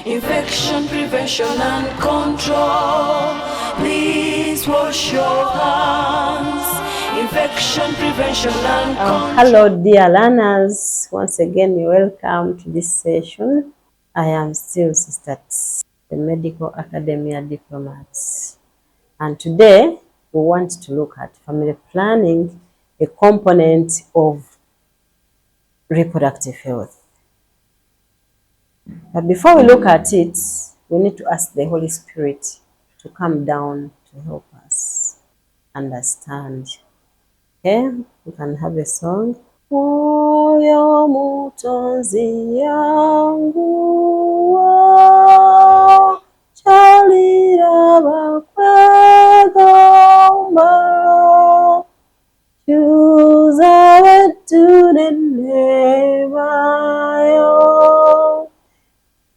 infection prevention and control. Please wash your hands. Infection prevention and control. Hello dear learners, once again you're welcome to this session. I am still Sister T, the Medical Academia Diplomat, and today we want to look at family planning, a component of reproductive health. But before we look at it, we need to ask the Holy Spirit to come down to help us understand. Okay, we can have a song. Moyo mutonzi yangu chalira bakwegomba chuza wetu nenebayo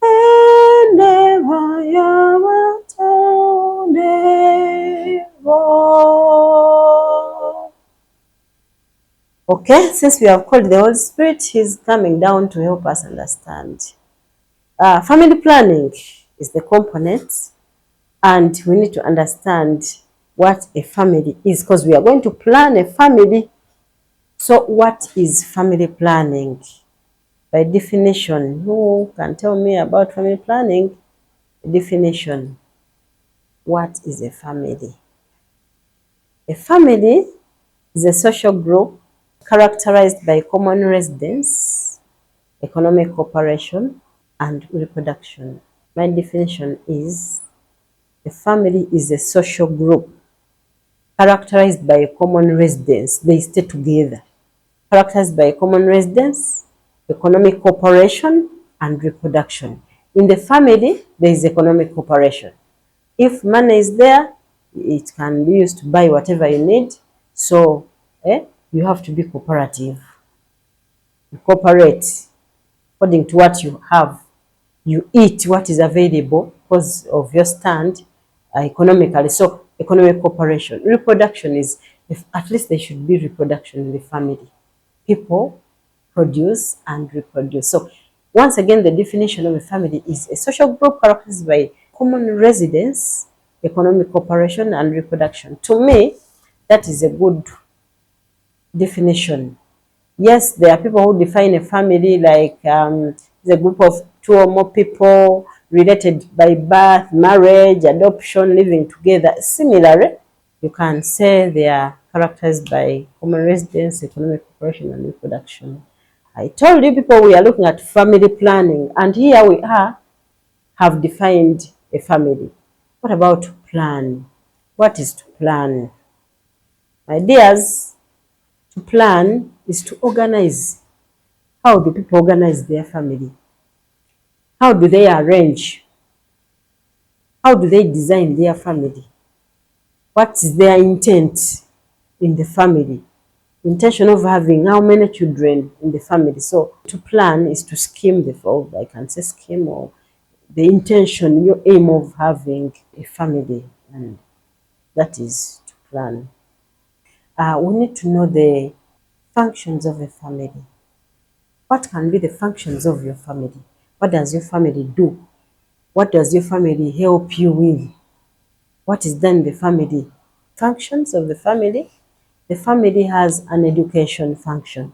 enebaya matondebo. Okay, since we have called the Holy Spirit, He's coming down to help us understand. Family planning is the component, and we need to understand what a family is, because we are going to plan a family. So what is family planning? By definition, who can tell me about family planning? Definition. What is a family? A family is a social group characterized by common residence, economic cooperation, and reproduction. My definition is a family is a social group characterized by a common residence. They stay together. Characterized by a common residence, economic cooperation, and reproduction. In the family, there is economic cooperation. If money is there, it can be used to buy whatever you need. So, you have to be cooperative. You cooperate according to what you have. You eat what is available because of your stand economically. So, economic cooperation. Reproduction is, if at least there should be reproduction in the family. People produce and reproduce. So, once again, the definition of a family is a social group characterized by common residence, economic cooperation, and reproduction. To me, that is a good definition. Yes, there are people who define a family like it's a group of two or more people related by birth, marriage, adoption, living together. Similarly, you can say they are characterized by common residence, economic cooperation, and reproduction. I told you people we are looking at family planning, and here we have defined a family. What about plan? What is to plan? My dears, to plan is to organize. How do people organize their family? How do they arrange? How do they design their family? What is their intent in the family? Intention of having how many children in the family. So to plan is to scheme the, I can say scheme, or the intention, your aim of having a family, and that is to plan. We need to know the functions of a family. What can be the functions of your family? What does your family do? What does your family help you with? What is done in the family? Functions of the family. The family has an education function.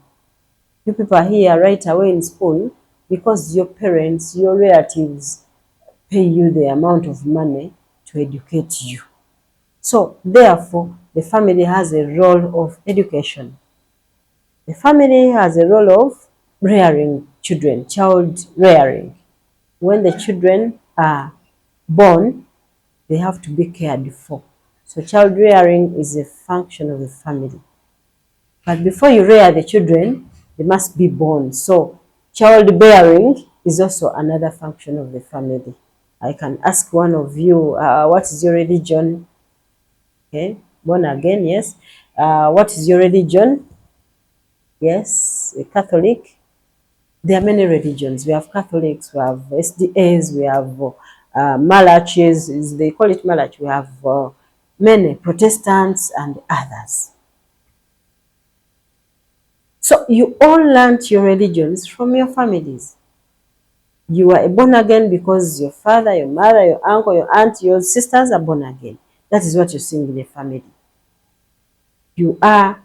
You people are here right away in school because your parents, your relatives pay you the amount of money to educate you. So, therefore, the family has a role of education. The family has a role of rearing children, child rearing. When the children are born, they have to be cared for. So child rearing is a function of the family. But before you rear the children, they must be born. So childbearing is also another function of the family. I can ask one of you, what is your religion? Okay, born again, yes. What is your religion? Yes, a Catholic. There are many religions. We have Catholics, we have SDAs, we have Malaches, they call it Malach. We have many Protestants and others. So you all learned your religions from your families. You are born again because your father, your mother, your uncle, your aunt, your sisters are born again. That is what you're seeing in the family. You are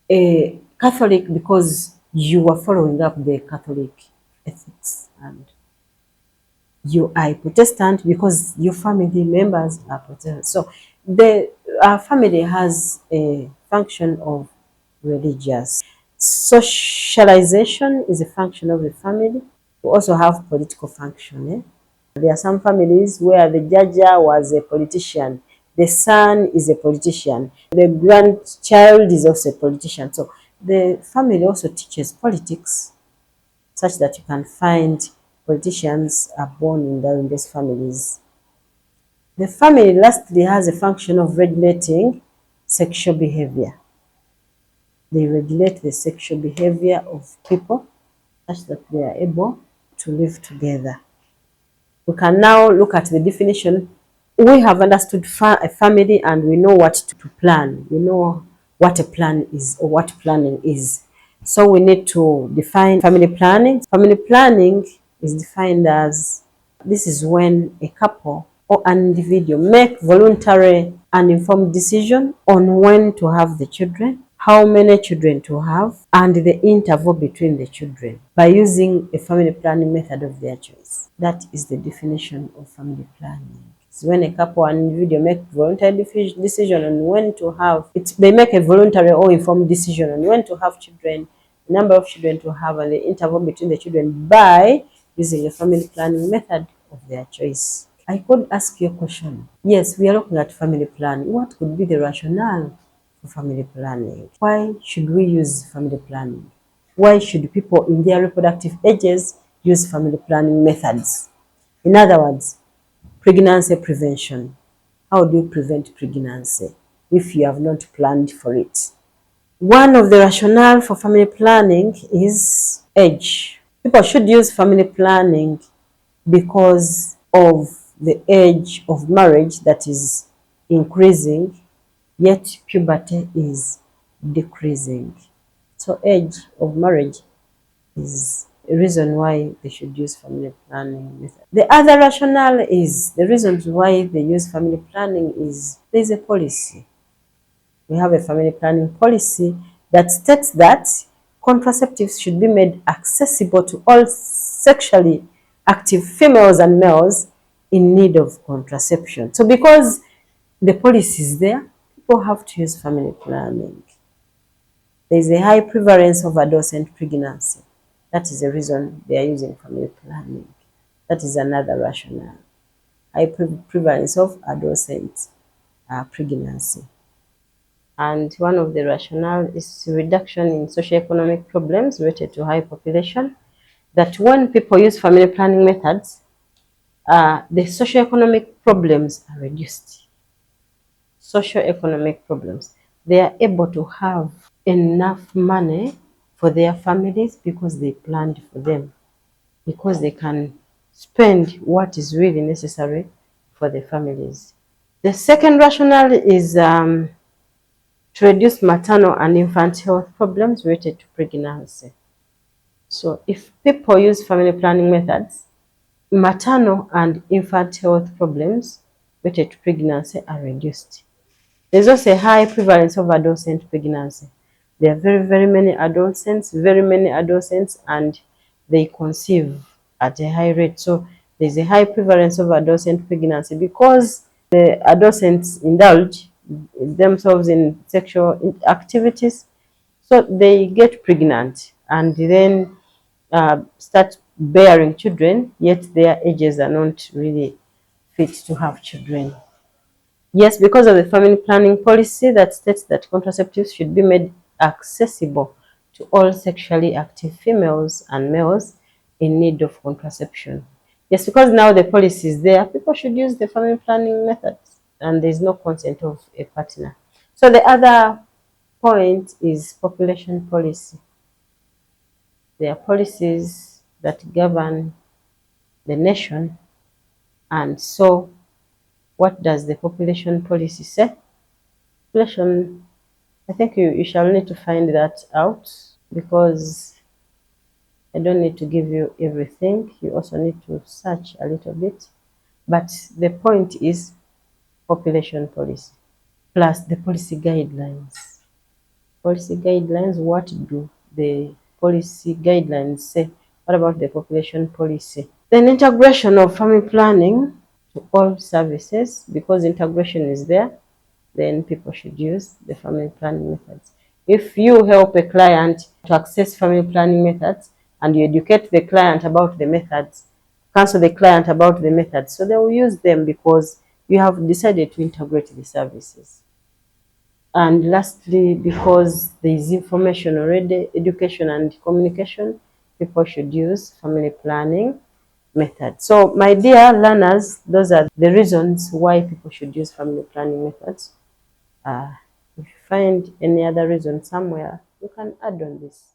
a Catholic because you are following up the Catholic ethics, and you are a Protestant because your family members are Protestant. So the family has a function of religious. Socialization is a function of the family. We also have political function. There are some families where the jaja was a politician, the son is a politician, the grandchild is also a politician. So the family also teaches politics, such that you can find politicians are born in these families. The family lastly has a function of regulating sexual behavior. They regulate the sexual behavior of people such that they are able to live together. We can now look at the definition. We have understood a family and we know what to plan. We know what a plan is or what planning is. So we need to define family planning. Family planning is defined as this is when a couple or an individual make voluntary and informed decision on when to have the children, how many children to have, and the interval between the children by using a family planning method of their choice. That is the definition of family planning. It's when a couple or an individual make voluntary decision on when to have it. They make a voluntary or informed decision on when to have children, the number of children to have, and the interval between the children by using a family planning method of their choice. I could ask you a question. Yes, we are looking at family planning. What could be the rationale for family planning? Why should we use family planning? Why should people in their reproductive ages use family planning methods? In other words, pregnancy prevention. How do you prevent pregnancy if you have not planned for it? One of the rationale for family planning is age. People should use family planning because of the age of marriage that is increasing, yet puberty is decreasing. So age of marriage is a reason why they should use family planning method. The other rationale is the reasons why they use family planning is there is a policy. We have a family planning policy that states that contraceptives should be made accessible to all sexually active females and males in need of contraception. So because the policy is there, people have to use family planning. There is a high prevalence of adolescent pregnancy. That is the reason they are using family planning. That is another rationale. High prevalence of adolescent pregnancy. And one of the rationale is reduction in socioeconomic problems related to high population. That when people use family planning methods, the socioeconomic problems are reduced. Socioeconomic problems. They are able to have enough money for their families because they planned for them, because they can spend what is really necessary for the families. The second rationale is to reduce maternal and infant health problems related to pregnancy. So if people use family planning methods, maternal and infant health problems related to pregnancy are reduced. There's also a high prevalence of adolescent pregnancy. There are very many adolescents, and they conceive at a high rate. So there's a high prevalence of adolescent pregnancy because the adolescents indulge themselves in sexual activities. So they get pregnant and then start bearing children, yet their ages are not really fit to have children. Yes, because of the family planning policy that states that contraceptives should be made accessible to all sexually active females and males in need of contraception. Yes, because now the policy is there, people should use the family planning methods and there is no consent of a partner. So the other point is population policy. There are policies that govern the nation, and so what does the population policy say? Population, I think you shall need to find that out because I don't need to give you everything. You also need to search a little bit. But the point is population policy plus the policy guidelines. Policy guidelines, what do the policy guidelines say? What about the population policy? Then integration of family planning to all services, because integration is there, then people should use the family planning methods. If you help a client to access family planning methods and you educate the client about the methods, counsel the client about the methods, so they will use them because you have decided to integrate the services. And lastly, because there is information already, education and communication, people should use family planning method. So my dear learners, those are the reasons why people should use family planning methods. If you find any other reason somewhere, you can add on this.